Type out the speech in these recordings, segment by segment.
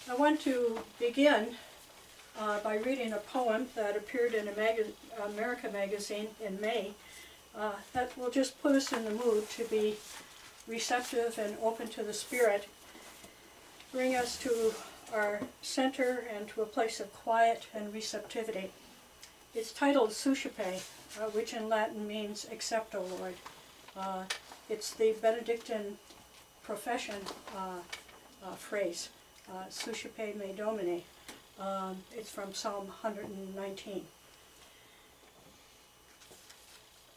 I want to begin by reading a poem that appeared in America magazine in May that will just put us in the mood to be receptive and open to the Spirit, bring us to our center and to a place of quiet and receptivity. It's titled Suscipe, which in Latin means accept, O Lord. It's the Benedictine profession phrase, Suscipe me Domine. It's from Psalm 119.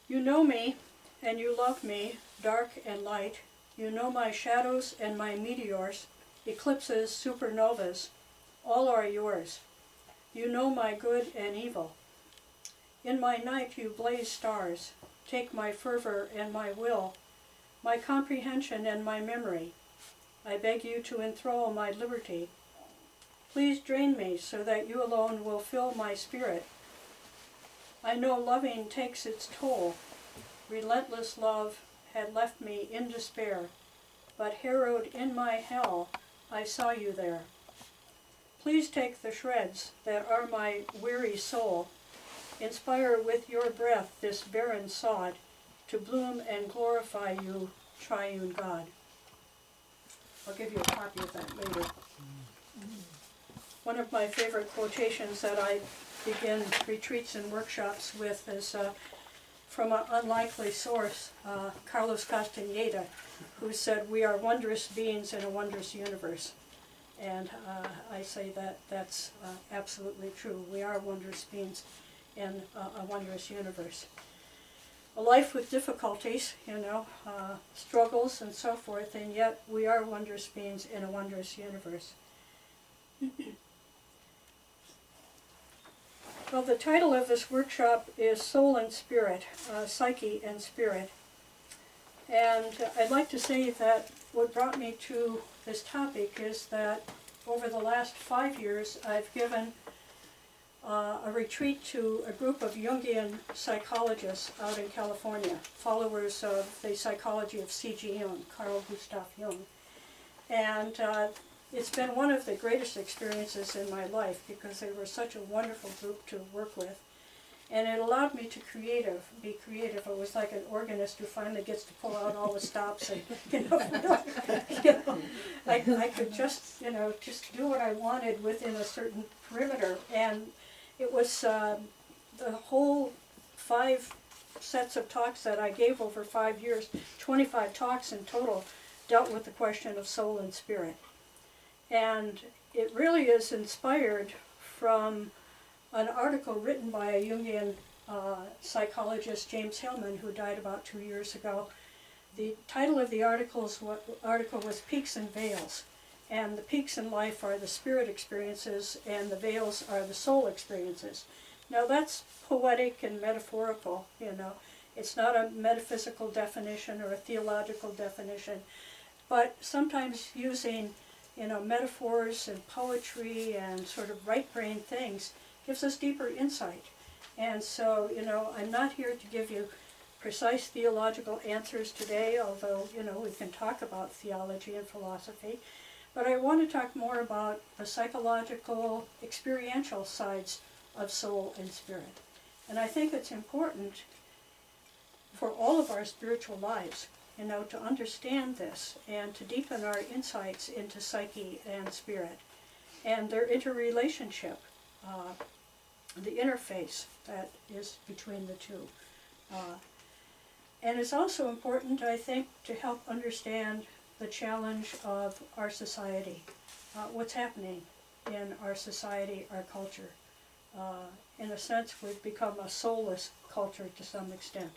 You know me, and you love me, dark and light. You know my shadows and my meteors, eclipses, supernovas, all are yours. You know my good and evil. In my night you blaze stars. Take my fervor and my will, my comprehension and my memory. I beg you to enthrall my liberty. Please drain me so that you alone will fill my spirit. I know loving takes its toll. Relentless love had left me in despair, but harrowed in my hell, I saw you there. Please take the shreds that are my weary soul. Inspire with your breath this barren sod to bloom and glorify you, triune God. I'll give you a copy of that later. One of my favorite quotations that I begin retreats and workshops with is from an unlikely source, Carlos Castaneda, who said, "We are wondrous beings in a wondrous universe." And I say that that's absolutely true. We are wondrous beings in a wondrous universe. A life with difficulties, struggles and so forth, and yet we are wondrous beings in a wondrous universe. Well, the title of this workshop is Soul and Spirit, Psyche and Spirit. And I'd like to say that what brought me to this topic is that over the last 5 years I've given a retreat to a group of Jungian psychologists out in California, followers of the psychology of C.G. Jung, Carl Gustav Jung. And it's been one of the greatest experiences in my life because they were such a wonderful group to work with. And it allowed me to be creative. It was like an organist who finally gets to pull out all the stops and, I could just do what I wanted within a certain perimeter. And it was the whole 5 sets of talks that I gave over 5 years, 25 talks in total, dealt with the question of soul and spirit. And it really is inspired from an article written by a Jungian psychologist, James Hillman, who died about 2 years ago. The title of the article was Peaks and Veils. And the peaks in life are the spirit experiences, and the veils are the soul experiences. Now that's poetic and metaphorical, It's not a metaphysical definition or a theological definition. But sometimes using metaphors and poetry and sort of right-brain things gives us deeper insight. And so, I'm not here to give you precise theological answers today, although, we can talk about theology and philosophy. But I want to talk more about the psychological, experiential sides of soul and spirit. And I think it's important for all of our spiritual lives to understand this and to deepen our insights into psyche and spirit and their interrelationship, the interface that is between the two. And it's also important, I think, to help understand the challenge of our society, what's happening in our society, our culture. In a sense, we've become a soulless culture to some extent.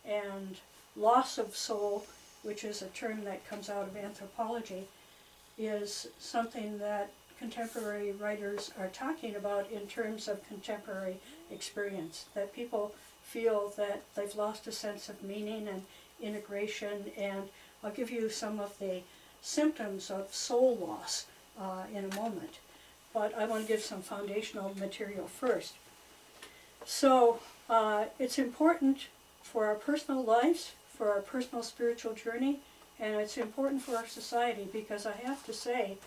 And loss of soul, which is a term that comes out of anthropology, is something that contemporary writers are talking about in terms of contemporary experience, that people feel that they've lost a sense of meaning and integration. And I'll give you some of the symptoms of soul loss in a moment, but I want to give some foundational material first. So it's important for our personal lives, for our personal spiritual journey, and it's important for our society, because I have to say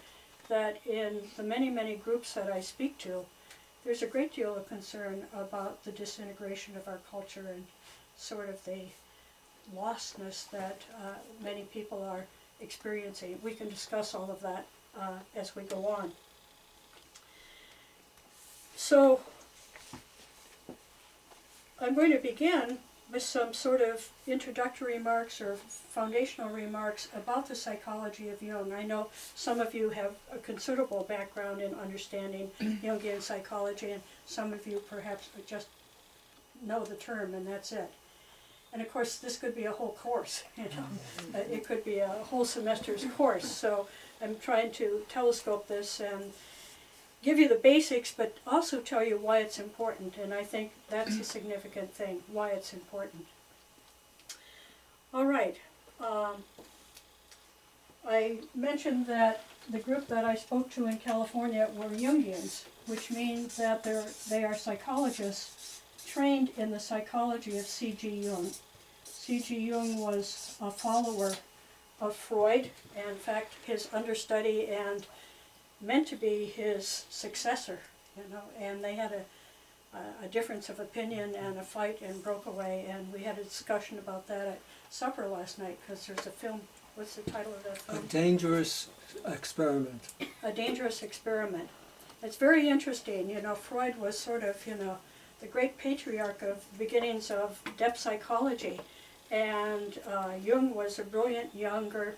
that in the many, many groups that I speak to, there's a great deal of concern about the disintegration of our culture and sort of the lostness that many people are experiencing. We can discuss all of that as we go on. So I'm going to begin with some sort of introductory remarks or foundational remarks about the psychology of Jung. I know some of you have a considerable background in understanding Jungian psychology, and some of you perhaps just know the term and that's it. And of course this could be a whole course, you know. It could be a whole semester's course, so I'm trying to telescope this and give you the basics, but also tell you why it's important, and I think that's a significant thing, why it's important. All right. I mentioned that the group that I spoke to in California were Jungians, which means that they are psychologists trained in the psychology of C.G. Jung. C.G. Jung was a follower of Freud, and in fact his understudy and meant to be his successor, you know, and they had a difference of opinion and a fight and broke away, and we had a discussion about that at supper last night, because there's a film, what's the title of that film? A Dangerous Experiment. A Dangerous Experiment. It's very interesting, you know, Freud was sort of, you know, the great patriarch of the beginnings of depth psychology, and Jung was a brilliant younger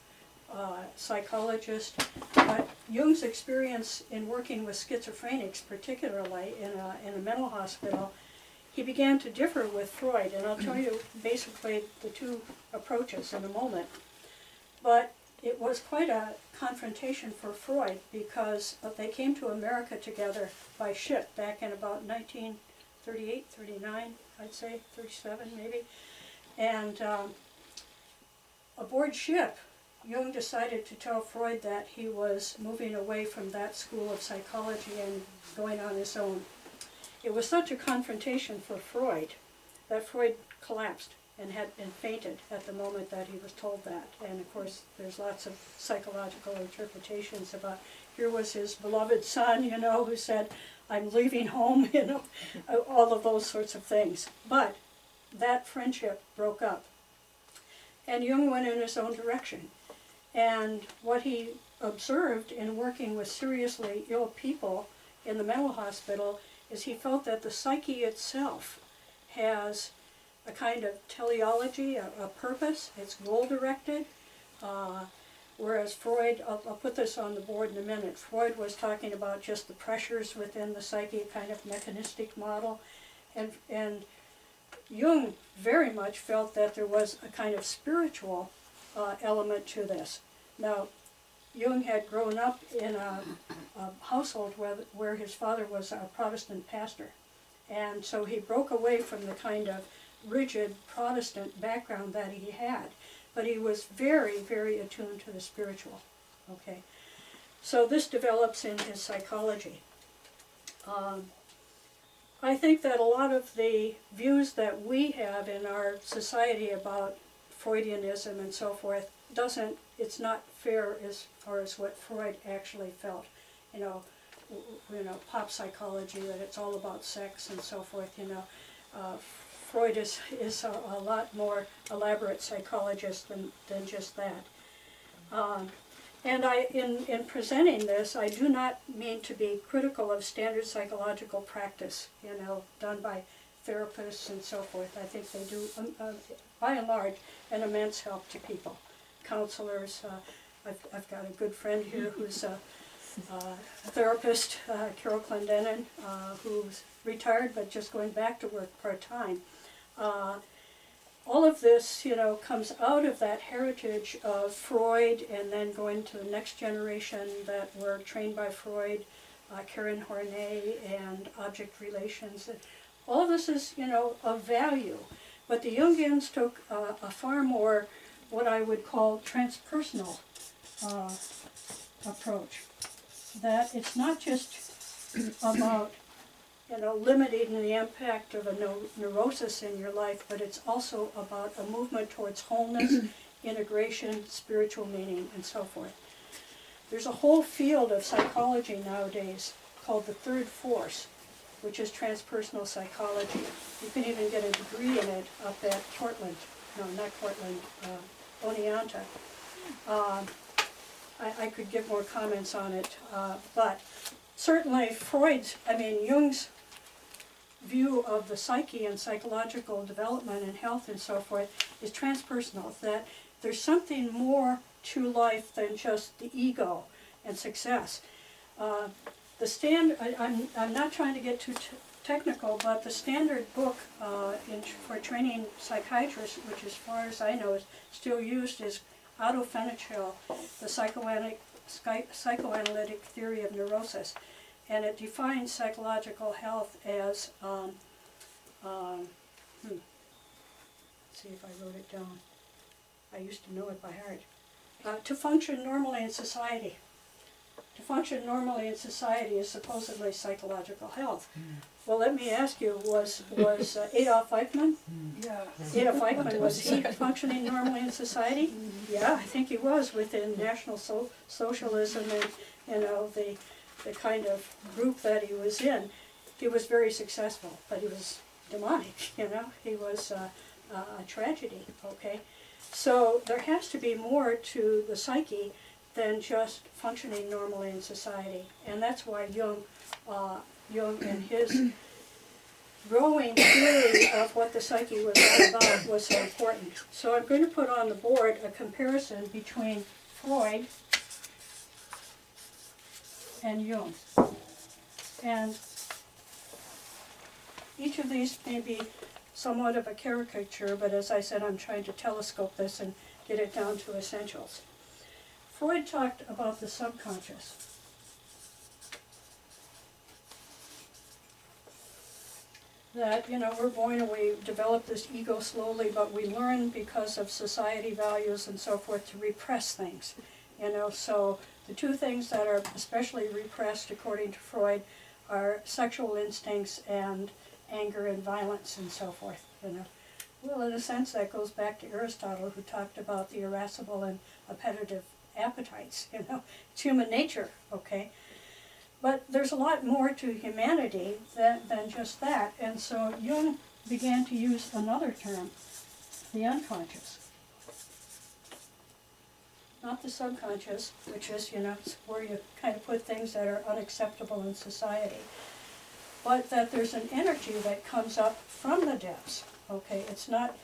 psychologist, but Jung's experience in working with schizophrenics, particularly in a mental hospital, he began to differ with Freud, and I'll tell you basically the two approaches in a moment. But it was quite a confrontation for Freud, because they came to America together by ship back in about 1938, 39, I'd say, 37 maybe, and aboard ship, Jung decided to tell Freud that he was moving away from that school of psychology and going on his own. It was such a confrontation for Freud that Freud collapsed and fainted at the moment that he was told that. And of course, there's lots of psychological interpretations about, here was his beloved son, you know, who said, I'm leaving home, you know, all of those sorts of things. But that friendship broke up, and Jung went in his own direction. And what he observed in working with seriously ill people in the mental hospital is he felt that the psyche itself has a kind of teleology, a purpose. It's goal-directed, whereas Freud, I'll put this on the board in a minute, Freud was talking about just the pressures within the psyche, kind of mechanistic model, and Jung very much felt that there was a kind of spiritual element to this. Now, Jung had grown up in a household where his father was a Protestant pastor, and so he broke away from the kind of rigid Protestant background that he had, but he was very, very attuned to the spiritual. Okay, so this develops in his psychology. I think that a lot of the views that we have in our society about Freudianism and so forth it's not fair as far as what Freud actually felt. You know, pop psychology, that it's all about sex and so forth, you know. Freud is a lot more elaborate psychologist than just that. And in presenting this, I do not mean to be critical of standard psychological practice, you know, done by therapists and so forth. I think they do, by and large, an immense help to people. Counselors, I've got a good friend here who's a therapist, Carol Clendenin, who's retired but just going back to work part-time. All of this, you know, comes out of that heritage of Freud, and then going to the next generation that were trained by Freud, Karen Horney and object relations. All of this is, you know, of value. But the Jungians took a far more, what I would call, transpersonal approach. That it's not just about, you know, limiting the impact of a neurosis in your life, but it's also about a movement towards wholeness, integration, spiritual meaning, and so forth. There's a whole field of psychology nowadays called the third force, which is transpersonal psychology. You can even get a degree in it up at Portland, no, not Portland, Oneonta. I could give more comments on it, but certainly Jung's view of the psyche and psychological development and health and so forth is transpersonal, that there's something more to life than just the ego and success. I'm not trying to get too technical, but the standard book for training psychiatrists, which as far as I know is still used, is Otto Fenichel, the psychoanalytic theory of neurosis. And it defines psychological health as, let's see if I wrote it down. I used to know it by heart. To function normally in society. To function normally in society is supposedly psychological health. Well, let me ask you, was Adolf Eichmann? Yeah. Adolf Eichmann, was he functioning normally in society? Yeah, I think he was within National Socialism and the kind of group that he was in. He was very successful, but he was demonic, he was a tragedy, okay? So there has to be more to the psyche than just functioning normally in society. And that's why Jung and his growing theory of what the psyche was all about was so important. So I'm going to put on the board a comparison between Freud and Jung. And each of these may be somewhat of a caricature, but as I said, I'm trying to telescope this and get it down to essentials. Freud talked about the subconscious. That, we're born and we develop this ego slowly, but we learn because of society values and so forth to repress things. So the two things that are especially repressed, according to Freud, are sexual instincts and anger and violence and so forth, Well, in a sense, that goes back to Aristotle, who talked about the irascible and appetitive appetites, It's human nature, okay? But there's a lot more to humanity than just that. And so Jung began to use another term, the unconscious. Not the subconscious, which is, where you kind of put things that are unacceptable in society. But that there's an energy that comes up from the depths, okay? It's not,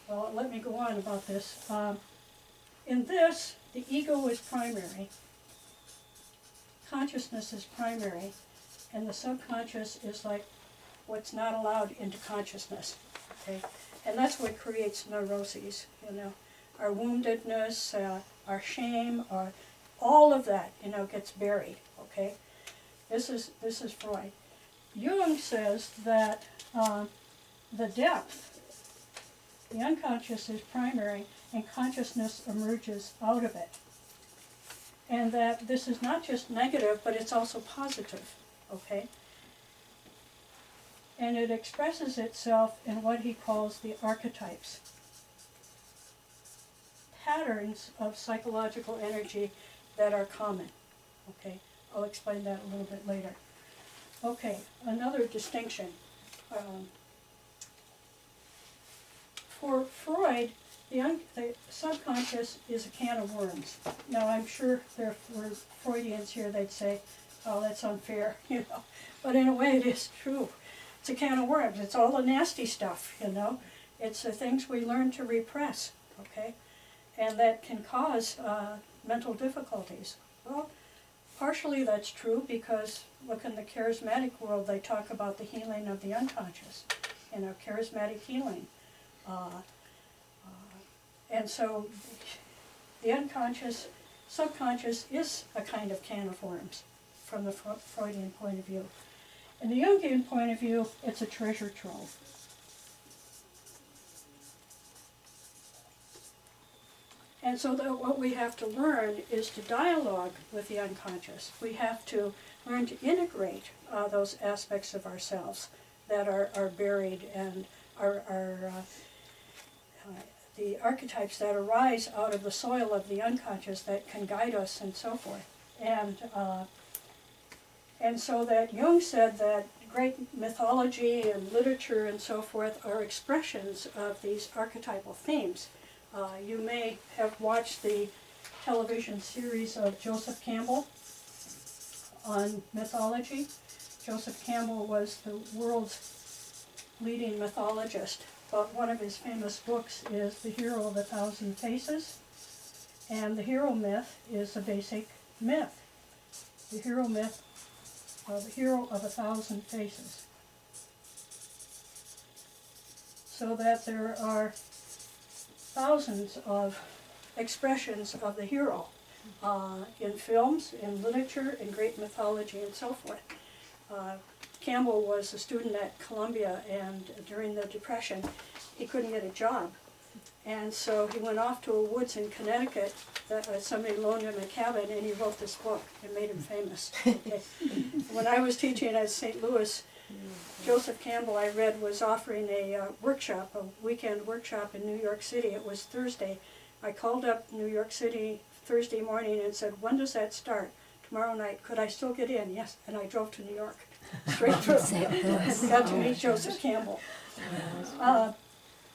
well, let me go on about this. In this, the ego is primary, consciousness is primary, and the subconscious is like what's not allowed into consciousness, okay? And that's what creates neuroses, Our woundedness, our shame, all of that, gets buried, okay? This is Freud. Jung says that the depth, the unconscious is primary, and consciousness emerges out of it. And that this is not just negative, but it's also positive, okay? And it expresses itself in what he calls the archetypes. Patterns of psychological energy that are common, okay? I'll explain that a little bit later. Okay, another distinction. For Freud, the subconscious is a can of worms. Now, I'm sure there were Freudians here, they'd say, oh, that's unfair, But in a way, it is true. It's a can of worms. It's all the nasty stuff, It's the things we learn to repress, okay? And that can cause mental difficulties. Well, partially that's true because, look, in the charismatic world, they talk about the healing of the unconscious, charismatic healing. And so the unconscious, subconscious is a kind of can of worms from the Freudian point of view. In the Jungian point of view, it's a treasure trove. And so what we have to learn is to dialogue with the unconscious. We have to learn to integrate those aspects of ourselves that are buried and are the archetypes that arise out of the soil of the unconscious that can guide us and so forth. And so that Jung said that great mythology and literature and so forth are expressions of these archetypal themes. You may have watched the television series of Joseph Campbell on mythology. Joseph Campbell was the world's leading mythologist, but one of his famous books is The Hero of a Thousand Faces, and the hero myth is a basic myth. The hero myth, the hero of a thousand faces. So that there are thousands of expressions of the hero in films, in literature, in great mythology, and so forth. Campbell was a student at Columbia, and during the Depression, he couldn't get a job. And so he went off to a woods in Connecticut that somebody loaned him a cabin, and he wrote this book. It made him famous. Okay. When I was teaching at St. Louis, Joseph Campbell, I read, was offering a workshop, a weekend workshop in New York City. It was Thursday. I called up New York City Thursday morning and said, "When does that start?" "Tomorrow night." "Could I still get in?" "Yes." And I drove to New York, straight through. And got to meet Joseph Campbell.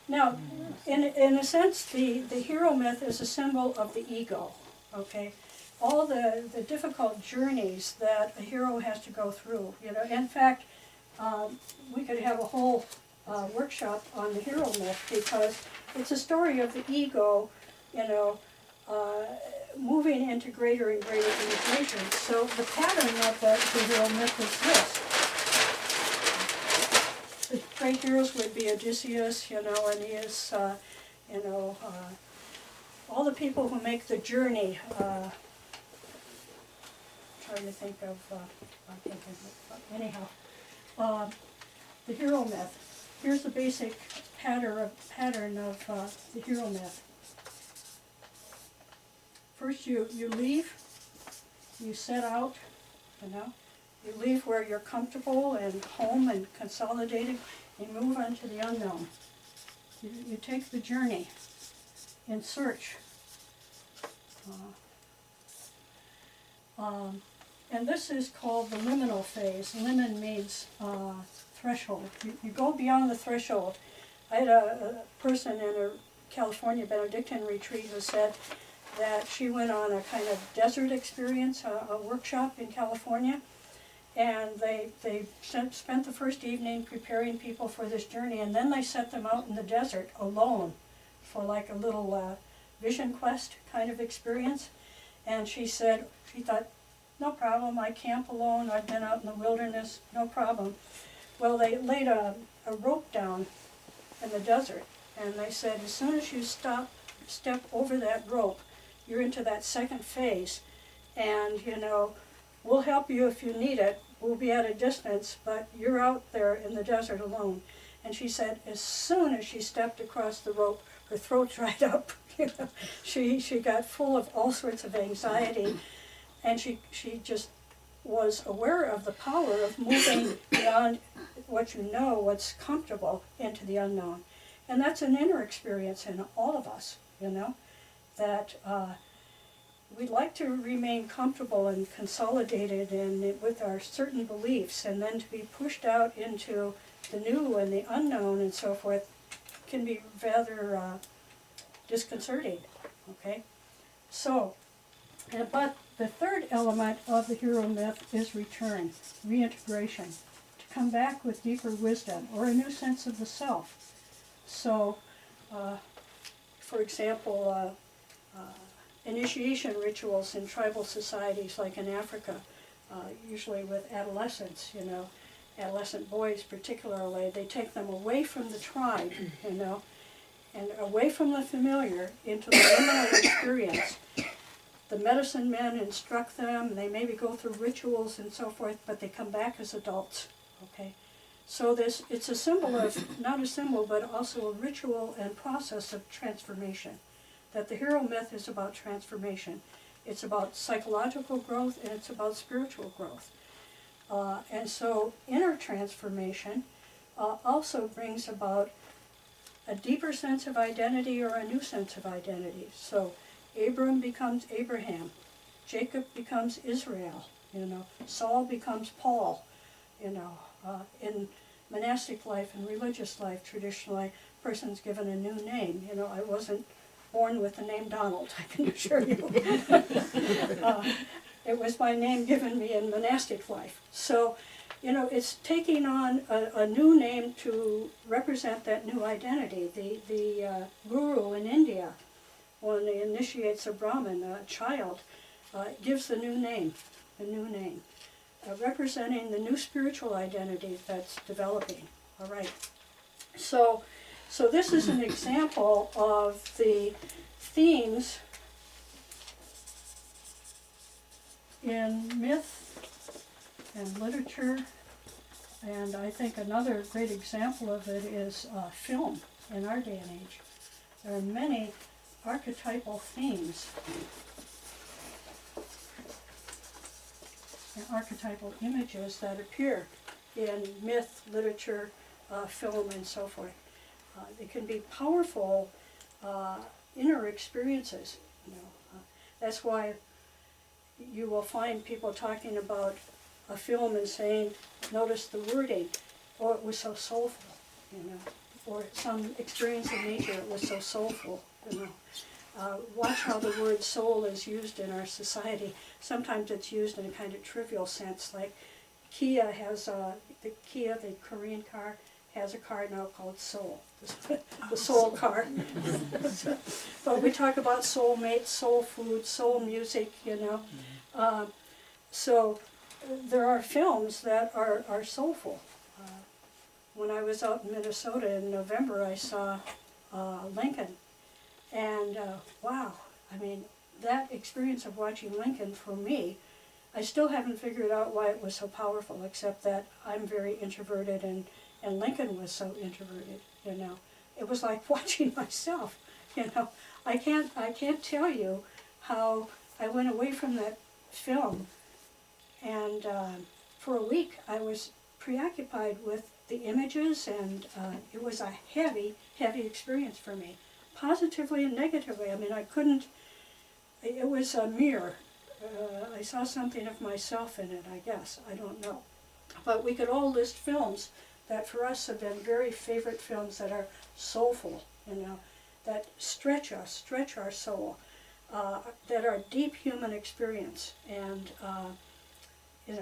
Now, in a sense, the hero myth is a symbol of the ego, okay? All the difficult journeys that a hero has to go through, you know. In fact, we could have a whole workshop on the hero myth, because it's a story of the ego, you know, moving into greater and greater integrations. So the pattern of the hero myth is this. The great heroes would be Odysseus, you know, and he is, you know, all the people who make the journey. Trying to think of, anyhow, the hero myth. Here's the basic pattern of the hero myth. First, you leave. You set out, you know. You leave where you're comfortable and home and consolidated, and move on to the unknown. You take the journey in search. And this is called the liminal phase. Limin means threshold. You go beyond the threshold. I had a person in a California Benedictine retreat who said that she went on a kind of desert experience, a workshop in California. And they spent the first evening preparing people for this journey, and then they set them out in the desert alone for like a little vision quest kind of experience. And she said, she thought, no problem, I camp alone, I've been out in the wilderness, no problem. Well, they laid a rope down in the desert, and they said, as soon as you step over that rope, you're into that second phase, and you know, we'll help you if you need it. We'll be at a distance, but you're out there in the desert alone. And she said, as soon as she stepped across the rope, her throat dried up. You know, she got full of all sorts of anxiety, and she just was aware of the power of moving beyond what you know, what's comfortable, into the unknown. And that's an inner experience in all of us, you know, that we'd like to remain comfortable and consolidated and with our certain beliefs, and then to be pushed out into the new and the unknown and so forth can be rather disconcerting, okay? So, but the third element of the hero myth is return, reintegration, to come back with deeper wisdom or a new sense of the self. So, for example, initiation rituals in tribal societies like in Africa, usually with adolescents, you know, adolescent boys particularly, they take them away from the tribe, you know, and away from the familiar into the liminal experience. The medicine men instruct them, they maybe go through rituals and so forth, but they come back as adults, okay? So it's a symbol of, not a symbol, but also a ritual and process of transformation. That the hero myth is about transformation. It's about psychological growth, and it's about spiritual growth. And so inner transformation also brings about a deeper sense of identity or a new sense of identity. So Abram becomes Abraham, Jacob becomes Israel, Saul becomes Paul, in monastic life and religious life, traditionally, a person's given a new name. I wasn't born with the name Donald, I can assure you. It was my name given me in monastic life. So, it's taking on a new name to represent that new identity. The guru in India, when he initiates a Brahmin, a child, gives the new name, representing the new spiritual identity that's developing. All right. So this is an example of the themes in myth and literature, and I think another great example of it is film in our day and age. There are many archetypal themes and archetypal images that appear in myth, literature, film, and so forth. They can be powerful inner experiences. That's why you will find people talking about a film and saying, notice the wording, oh, it was so soulful, or some experience of nature, it was so soulful, Watch how the word soul is used in our society. Sometimes it's used in a kind of trivial sense, like Kia has, the Korean car, has a car now called Soul, the soul car. But we talk about soulmates, soul food, soul music, So there are films that are soulful. When I was out in Minnesota in November, I saw Lincoln. And wow, that experience of watching Lincoln for me, I still haven't figured out why it was so powerful, except that I'm very introverted and Lincoln was so introverted, It was like watching myself, I can't tell you how I went away from that film, and for a week I was preoccupied with the images, and it was a heavy, heavy experience for me, positively and negatively. I couldn't, it was a mirror. I saw something of myself in it, I guess, I don't know. But we could all list films that for us have been very favorite films that are soulful, that stretch us, stretch our soul, that are deep human experience. And,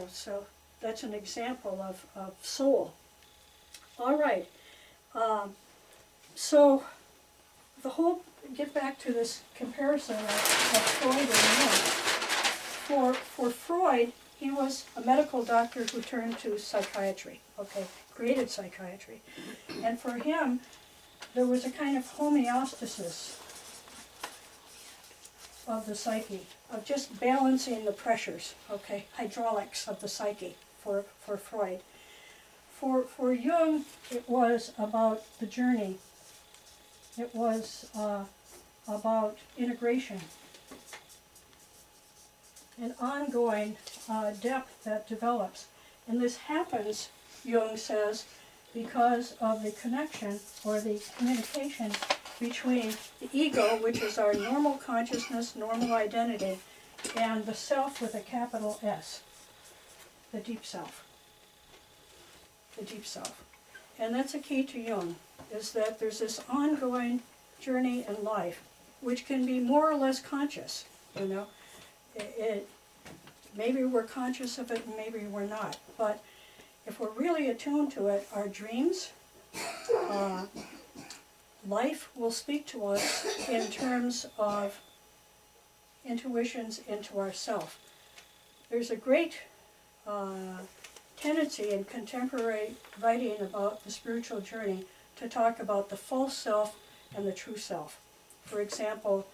so that's an example of soul. All right. So the whole, get back to this comparison of Freud and Jung. For Freud, he was a medical doctor who turned to psychiatry, created psychiatry. And for him, there was a kind of homeostasis of the psyche, of just balancing the pressures, hydraulics of the psyche for Freud. For Jung, it was about the journey. It was about integration, an ongoing depth that develops. And this happens, Jung says, because of the connection or the communication between the ego, which is our normal consciousness, normal identity, and the self with a capital S, the deep self. The deep self. And that's a key to Jung, is that there's this ongoing journey in life, which can be more or less conscious, maybe we're conscious of it and maybe we're not. But if we're really attuned to it, our dreams, life will speak to us in terms of intuitions into ourself. There's a great tendency in contemporary writing about the spiritual journey to talk about the false self and the true self. For example,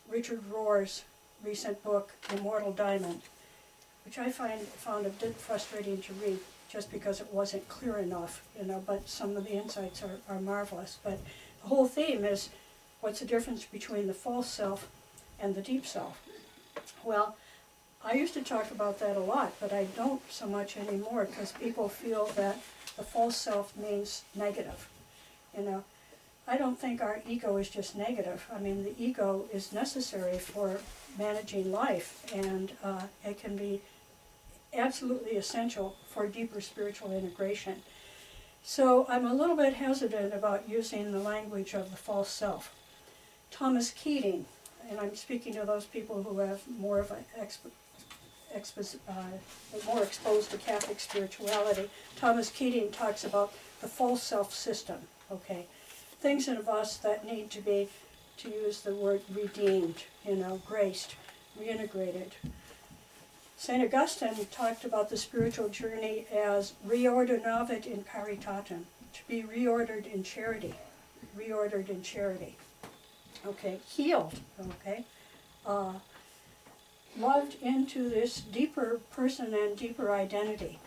Richard Rohr's recent book, Immortal Diamond, which I found a bit frustrating to read just because it wasn't clear enough, but some of the insights are marvelous. But the whole theme is, what's the difference between the false self and the deep self? Well, I used to talk about that a lot, but I don't so much anymore because people feel that the false self means negative. I don't think our ego is just negative. I mean, the ego is necessary for managing life, and it can be absolutely essential for deeper spiritual integration. So I'm a little bit hesitant about using the language of the false self. Thomas Keating, and I'm speaking to those people who have more of an more exposed to Catholic spirituality. Thomas Keating talks about the false self system, okay? Things in us that need to be, to use the word redeemed, graced, reintegrated. St. Augustine talked about the spiritual journey as reordinavit in caritatem, to be reordered in charity, okay, healed, okay, loved into this deeper person and deeper identity.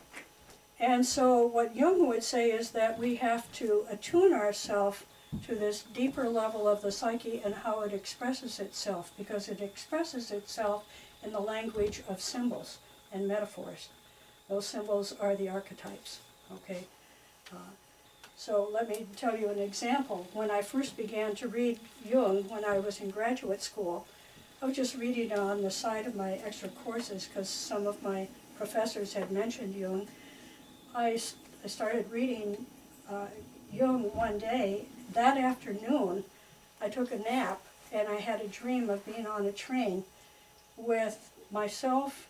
And so what Jung would say is that we have to attune ourselves to this deeper level of the psyche and how it expresses itself, because it expresses itself in the language of symbols and metaphors. Those symbols are the archetypes, okay? So let me tell you an example. When I first began to read Jung when I was in graduate school, I was just reading on the side of my extra courses because some of my professors had mentioned Jung. I started reading Jung one day. That afternoon, I took a nap and I had a dream of being on a train with myself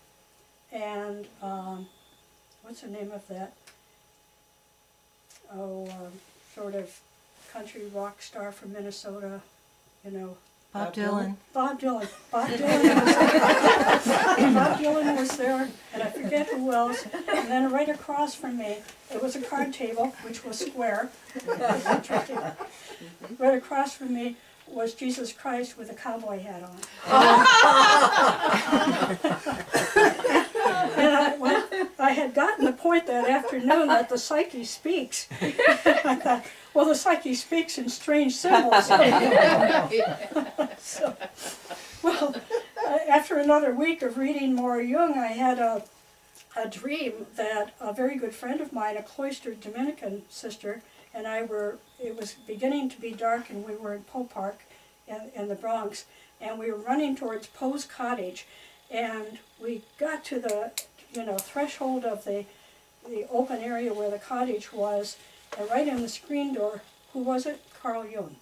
and, what's the name of that? Sort of country rock star from Minnesota, Bob Dylan. Bob Dylan. Bob Dylan was there, and I forget who else. And then right across from me, it was a card table, which was square. Interesting. Right across from me was Jesus Christ with a cowboy hat on. And I had gotten the point that afternoon that the psyche speaks. I thought, well, the psyche speaks in strange symbols. So, well, after another week of reading more Jung, I had a dream that a very good friend of mine, a cloistered Dominican sister, and I were, it was beginning to be dark, and we were in Poe Park in the Bronx, and we were running towards Poe's cottage, and we got to the threshold of the open area where the cottage was, and right in the screen door, who was it? Carl Jung.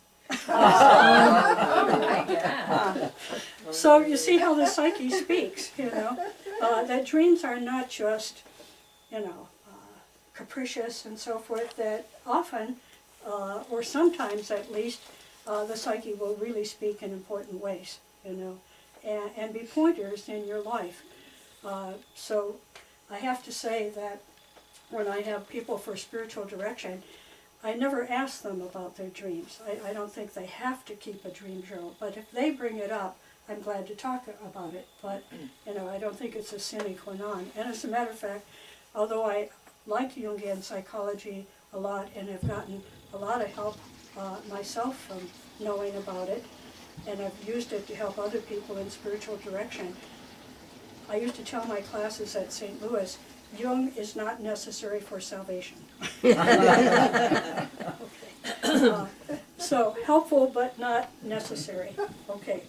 So you see how the psyche speaks, that dreams are not just, capricious and so forth, that often, or sometimes at least, the psyche will really speak in important ways, and be pointers in your life. So I have to say that when I have people for spiritual direction, I never ask them about their dreams. I don't think they have to keep a dream journal, but if they bring it up, I'm glad to talk about it. But, I don't think it's a sine qua non. And as a matter of fact, although I like Jungian psychology a lot and have gotten a lot of help myself from knowing about it, and I've used it to help other people in spiritual direction, I used to tell my classes at St. Louis, Jung is not necessary for salvation. Okay. So helpful but not necessary. Okay.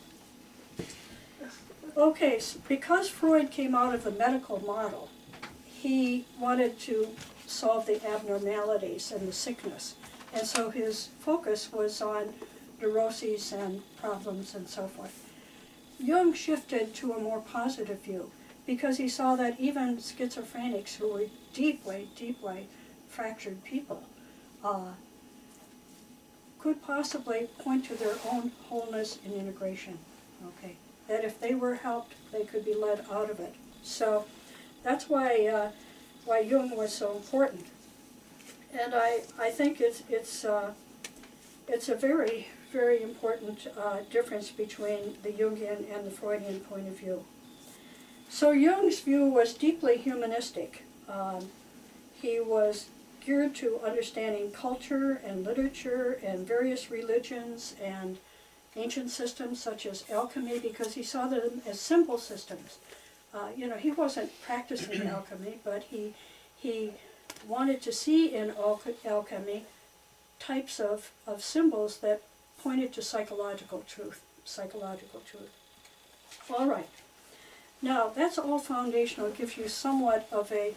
Okay, so because Freud came out of the medical model, he wanted to solve the abnormalities and the sickness. And so his focus was on neuroses and problems and so forth. Jung shifted to a more positive view because he saw that even schizophrenics who were deeply, deeply fractured people could possibly point to their own wholeness and integration. Okay, that if they were helped, they could be led out of it. So that's why Jung was so important. And I think it's a very, very important difference between the Jungian and the Freudian point of view. So Jung's view was deeply humanistic. He was geared to understanding culture and literature and various religions and ancient systems such as alchemy, because he saw them as simple systems. He wasn't practicing alchemy, but he wanted to see in alchemy types of symbols that pointed to psychological truth. All right. Now, that's all foundational. It gives you somewhat of a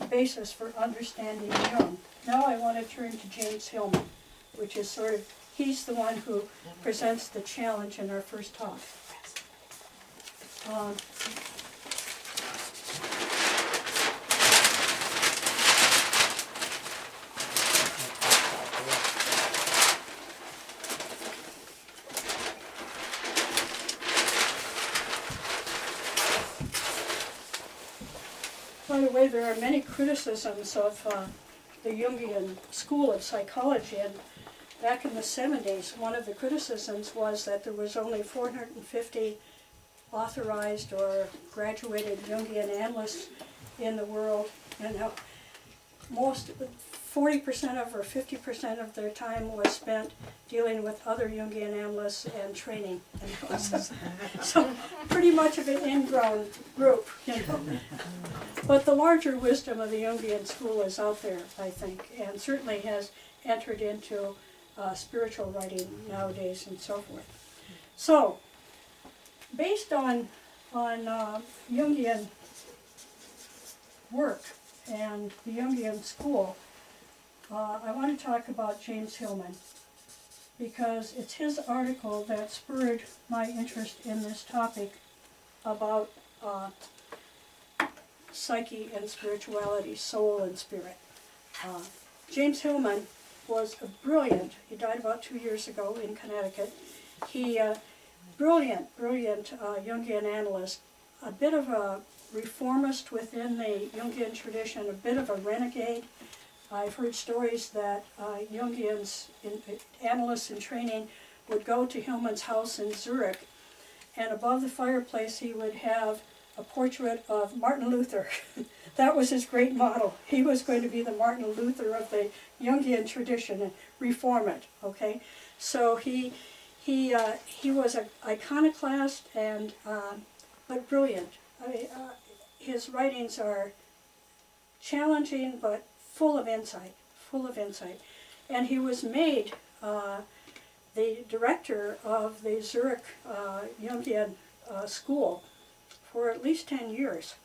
basis for understanding Jung. Now I want to turn to James Hillman, which is sort of, he's the one who presents the challenge in our first talk. By the way, there are many criticisms of the Jungian school of psychology, and back in the 70s, one of the criticisms was that there was only 450 authorized or graduated Jungian analysts in the world. You know, most 40% of or 50% of their time was spent dealing with other Jungian analysts and training analysis. So pretty much of an ingrown group, you know. But the larger wisdom of the Jungian school is out there, I think, and certainly has entered into spiritual writing nowadays and so forth. So, based on Jungian work and the Jungian school, I want to talk about James Hillman, because it's his article that spurred my interest in this topic about psyche and spirituality, soul and spirit. James Hillman was a brilliant, he died about 2 years ago in Connecticut. He, brilliant Jungian analyst, a bit of a reformist within the Jungian tradition, a bit of a renegade. I've heard stories that Jungians, analysts in training, would go to Hillman's house in Zurich, and above the fireplace he would have a portrait of Martin Luther. That was his great model. He was going to be the Martin Luther of the Jungian tradition and reform it. Okay, so he was an iconoclast and but brilliant. I mean, his writings are challenging but full of insight. And he was made the director of the Zurich Jungian school for at least 10 years.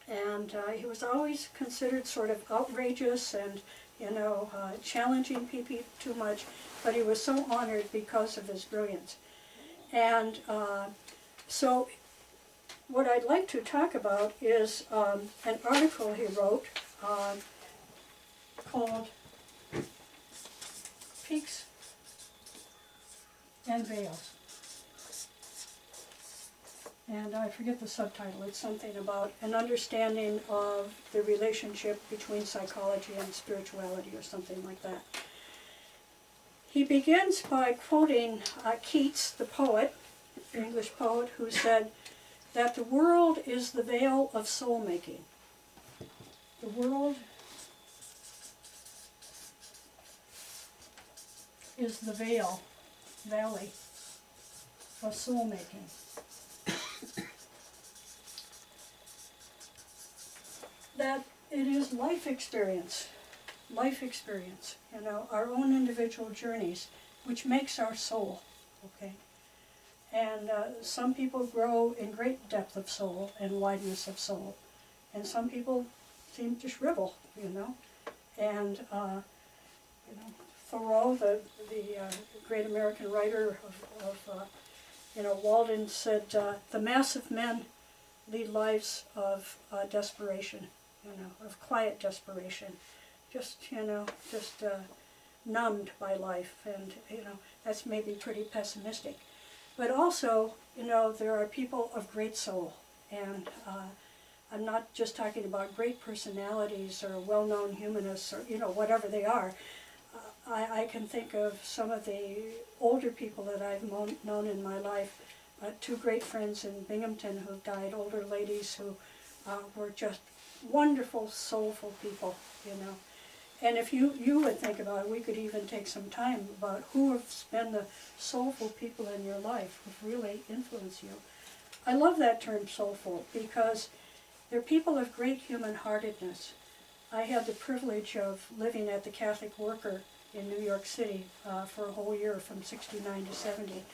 And he was always considered sort of outrageous and, you know, challenging people too much, but he was so honored because of his brilliance. And so what I'd like to talk about is an article he wrote called Peaks and Veils. And I forget the subtitle. It's something about an understanding of the relationship between psychology and spirituality or something like that. He begins by quoting Keats, the poet, English poet, who said that the world is the veil of soul-making. The world is the valley of soul-making. That it is life experience, you know, our own individual journeys, which makes our soul, okay? And some people grow in great depth of soul and wideness of soul, and some people seem to shrivel, you know. And, you know, Thoreau, the great American writer of you know, Walden said, the mass of men lead lives of desperation, you know, of quiet desperation, just, you know, just numbed by life, and, you know, that's maybe pretty pessimistic. But also, you know, there are people of great soul, and I'm not just talking about great personalities or well-known humanists or, you know, whatever they are. I can think of some of the older people that I've known in my life, two great friends in Binghamton who died, older ladies who were just wonderful, soulful people, you know. And if you would think about it, we could even take some time about who have been the soulful people in your life who've really influenced you. I love that term, soulful, because they're people of great human-heartedness. I had the privilege of living at the Catholic Worker in New York City for a whole year from 69 to 70.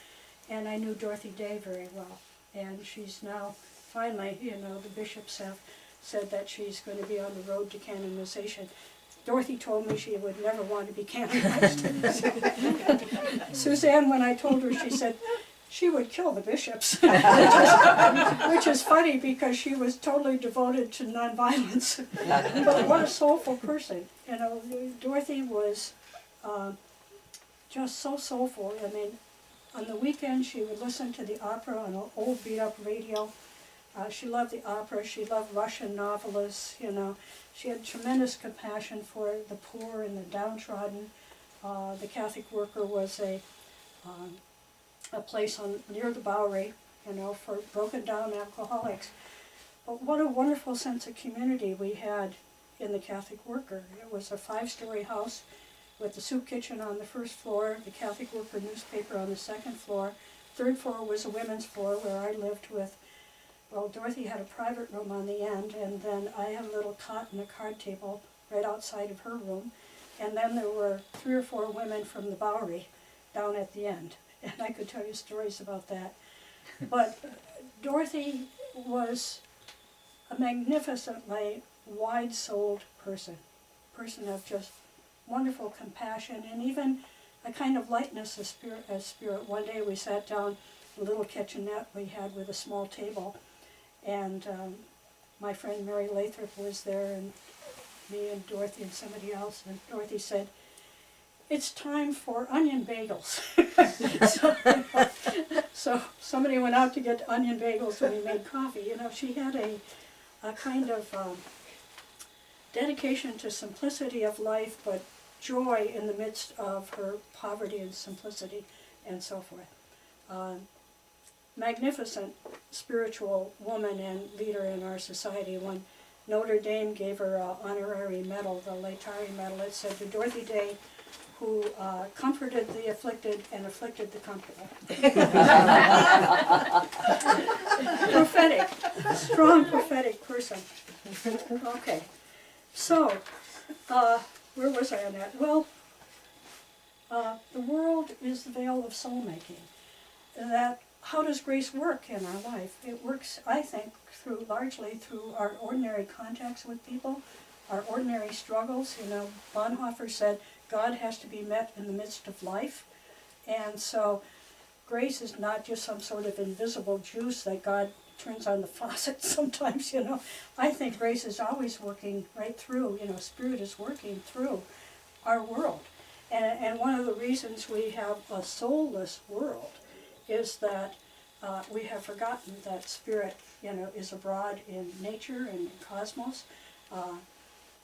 And I knew Dorothy Day very well. And she's now, finally, the bishops have said that she's going to be on the road to canonization. Dorothy told me she would never want to be canonized. Suzanne, when I told her, she said she would kill the bishops, which is funny because she was totally devoted to nonviolence. But what a soulful person. Dorothy was just so soulful. I mean, on the weekend she would listen to the opera on an old beat-up radio. She loved the opera. She loved Russian novelists. She had tremendous compassion for the poor and the downtrodden. The Catholic Worker was a place near the Bowery, for broken-down alcoholics. But what a wonderful sense of community we had in the Catholic Worker. It was a 5-story house with the soup kitchen on the first floor, the Catholic Worker newspaper on the second floor. Third floor was a women's floor where I lived with. Well, Dorothy had a private room on the end, and then I had a little cot and a card table right outside of her room. And then there were 3 or 4 women from the Bowery down at the end. And I could tell you stories about that. But Dorothy was a magnificently wide-souled person of just wonderful compassion and even a kind of lightness of spirit. One day we sat down in a little kitchenette we had with a small table, and my friend Mary Lathrop was there, and me and Dorothy and somebody else, and Dorothy said, "It's time for onion bagels." So somebody went out to get onion bagels and we made coffee. She had a kind of dedication to simplicity of life, but joy in the midst of her poverty and simplicity and so forth. Magnificent spiritual woman and leader in our society. When Notre Dame gave her an honorary medal, the Laetare medal, it said, "To Dorothy Day, who comforted the afflicted and afflicted the comfortable." Prophetic, strong prophetic person. Okay, so where was I on that? Well, the world is the veil of soul making. How does grace work in our life? It works, I think, largely through our ordinary contacts with people, our ordinary struggles. Bonhoeffer said God has to be met in the midst of life. And so grace is not just some sort of invisible juice that God turns on the faucet sometimes, I think grace is always working right through, Spirit is working through our world. And one of the reasons we have a soulless world is that we have forgotten that Spirit, is abroad in nature and in cosmos.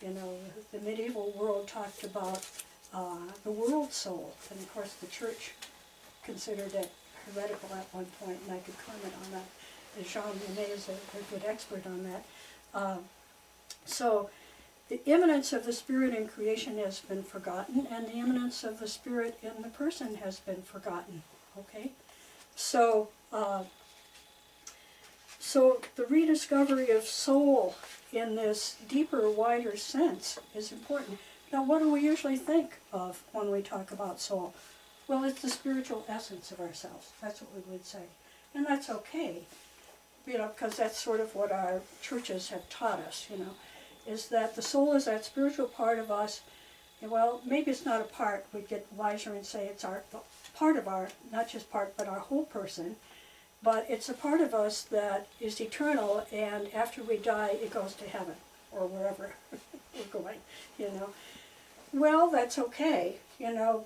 The medieval world talked about the world soul, and of course the church considered it heretical at one point, and I could comment on that. Jean Monnet is a good expert on that. So the immanence of the Spirit in creation has been forgotten, and the immanence of the Spirit in the person has been forgotten. Okay, so the rediscovery of soul in this deeper, wider sense is important. Now, what do we usually think of when we talk about soul? Well, it's the spiritual essence of ourselves. That's what we would say. And that's okay, because that's sort of what our churches have taught us, is that the soul is that spiritual part of us. And well, maybe it's not a part. We'd get wiser and say it's part of our, not just part, but our whole person. But it's a part of us that is eternal, and after we die, it goes to heaven, or wherever we're going, Well, that's okay,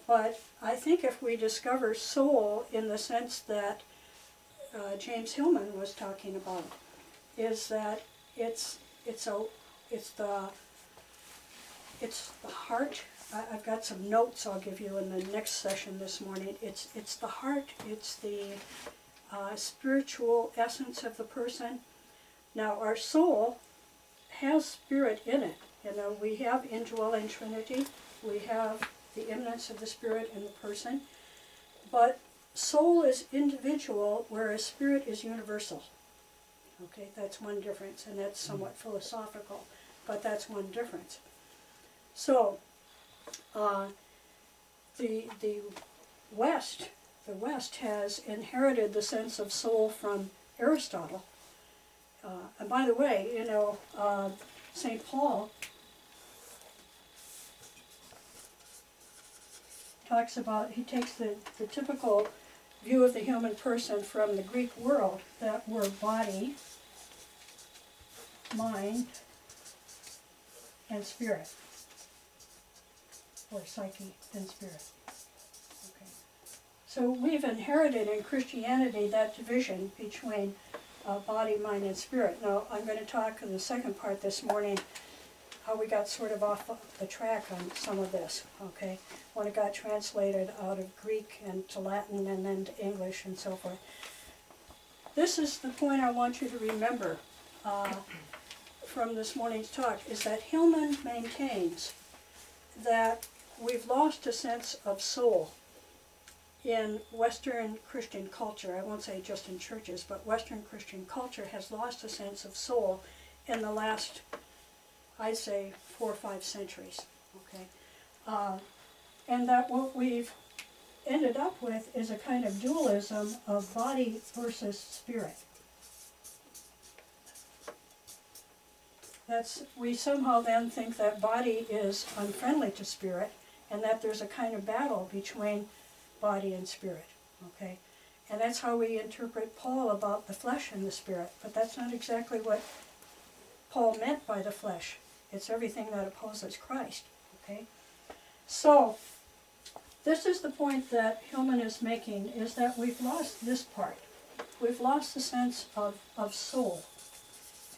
but I think if we discover soul in the sense that James Hillman was talking about, is that it's the heart. I've got some notes I'll give you in the next session this morning. It's the heart. It's the spiritual essence of the person. Now, our soul has Spirit in it. We have indwelling Trinity. We have the immanence of the Spirit in the person. But soul is individual, whereas Spirit is universal. Okay, that's one difference, and that's somewhat philosophical, but that's one difference. So, the West has inherited the sense of soul from Aristotle. And by the way, St. Paul talks about, he takes the typical view of the human person from the Greek world that were body, mind, and spirit, or psyche and spirit. Okay. So we've inherited in Christianity that division between body, mind, and spirit. Now I'm going to talk in the second part this morning how we got sort of off the track on some of this, okay, when it got translated out of Greek and to Latin and then to English and so forth. This is the point I want you to remember from this morning's talk, is that Hillman maintains that we've lost a sense of soul in Western Christian culture. I won't say just in churches, but Western Christian culture has lost a sense of soul in the last, I'd say, 4 or 5 centuries, okay? And that what we've ended up with is a kind of dualism of body versus spirit. We somehow then think that body is unfriendly to spirit, and that there's a kind of battle between body and spirit, okay? And that's how we interpret Paul about the flesh and the spirit, but that's not exactly what Paul meant by the flesh. It's everything that opposes Christ, okay? So, this is the point that Hillman is making, is that we've lost this part. We've lost the sense of soul.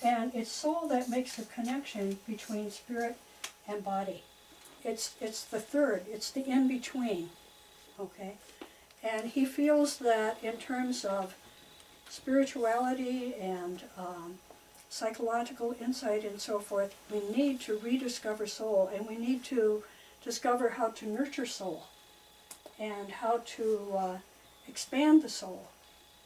And it's soul that makes the connection between spirit and body. It's the third, it's the in-between, okay? And he feels that in terms of spirituality and psychological insight and so forth, we need to rediscover soul, and we need to discover how to nurture soul and how to expand the soul.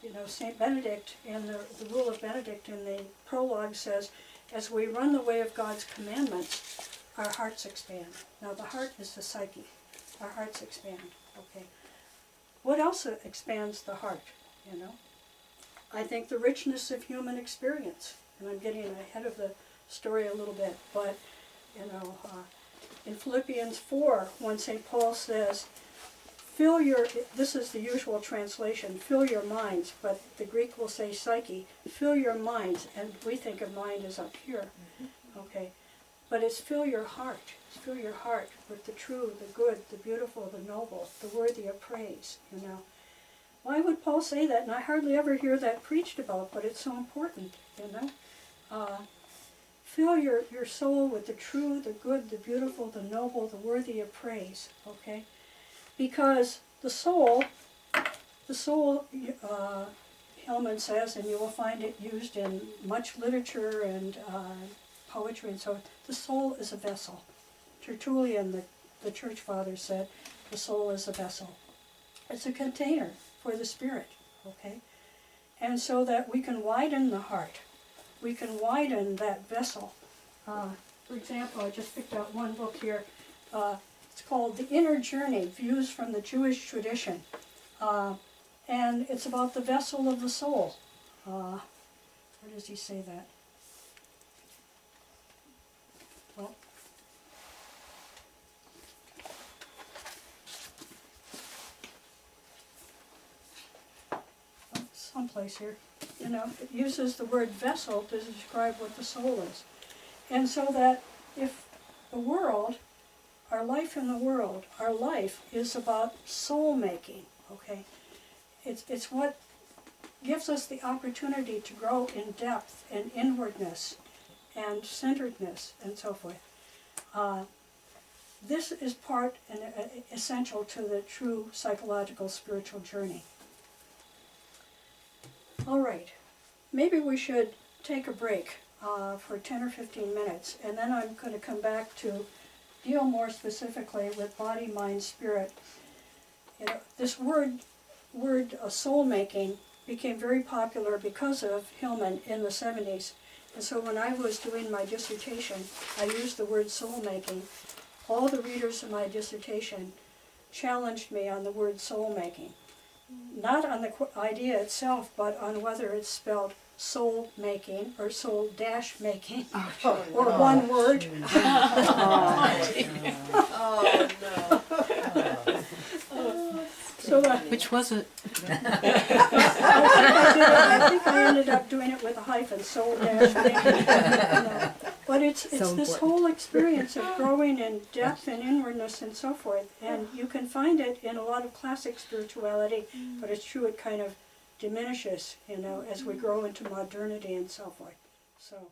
You know, St. Benedict, in the Rule of Benedict in the prologue says, as we run the way of God's commandments, our hearts expand. Now the heart is the psyche. Our hearts expand, okay? What else expands the heart, you know? I think the richness of human experience. And I'm getting ahead of the story a little bit, but, in Philippians 4, when St. Paul says, this is the usual translation, fill your minds, but the Greek will say psyche, fill your minds, and we think of mind as up here, okay? But it's fill your heart with the true, the good, the beautiful, the noble, the worthy of praise, you know? Why would Paul say that? And I hardly ever hear that preached about, but it's so important, you know? Fill your soul with the true, the good, the beautiful, the noble, the worthy of praise, okay? Because the soul, Hillman says, and you will find it used in much literature and poetry and so on, the soul is a vessel. Tertullian, the church father, said, the soul is a vessel. It's a container for the spirit, okay? And so that we can widen the heart. We can widen that vessel. For example, I just picked out one book here. It's called The Inner Journey, Views from the Jewish Tradition. And it's about the vessel of the soul. Where does he say that? Well, someplace here. You know, it uses the word vessel to describe what the soul is. And so that if the world, our life in the world, our life is about soul making, okay? It's what gives us the opportunity to grow in depth and inwardness and centeredness and so forth. This is part and essential to the true psychological spiritual journey. All right, maybe we should take a break for 10 or 15 minutes, and then I'm going to come back to deal more specifically with body, mind, spirit. You know, this word soul making became very popular because of Hillman in the 70s. And so when I was doing my dissertation, I used the word soul making. All the readers of my dissertation challenged me on the word soul making. Not on the idea itself, but on whether it's spelled soul making or soul dash making, or one word. Oh, no. So Which was it? I think I ended up doing it with a hyphen, soul dash making. You know. But it's this whole experience of growing in depth and inwardness and so forth. And you can find it in a lot of classic spirituality, but it's true it kind of diminishes, you know, as we grow into modernity and so forth. So.